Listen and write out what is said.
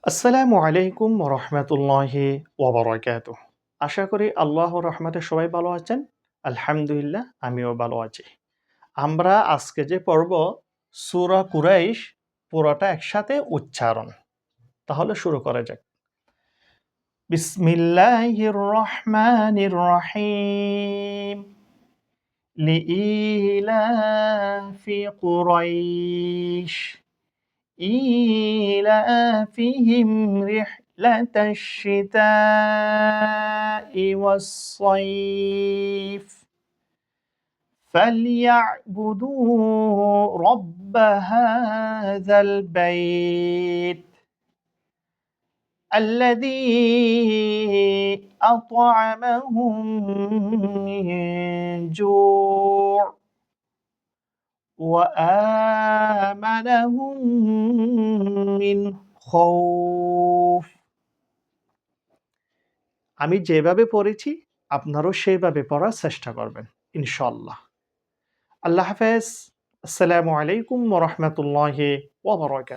আসসালামু আলাইকুম রহমতুল্লাহি ওবরাকাতুহ। আশা করি আল্লাহর রহমতে সবাই ভালো আছেন। আলহামদুলিল্লাহ আমিও ভালো আছি। আমরা আজকে যে পড়ব সূরা কুরাইশ পুরোটা একসাথে উচ্চারণ। তাহলে শুরু করা যাক। বিসমিল্লাহির রহমানির রহিম। লিইলাফি কুরাইশ إيلافهم رحلة الشتاء والصيف فليعبدوا رب هذا البيت الذي أطعمهم من جوع وآمنهم من خوف। আমি যেভাবে পড়েছি আপনারাও সেইভাবে পড়ার চেষ্টা করবেন ইনশাআল্লাহ। আল্লাহ হাফেজ। আসসালামু আলাইকুম ওয়া রাহমাতুল্লাহি ওয়া বারাকাতুহু।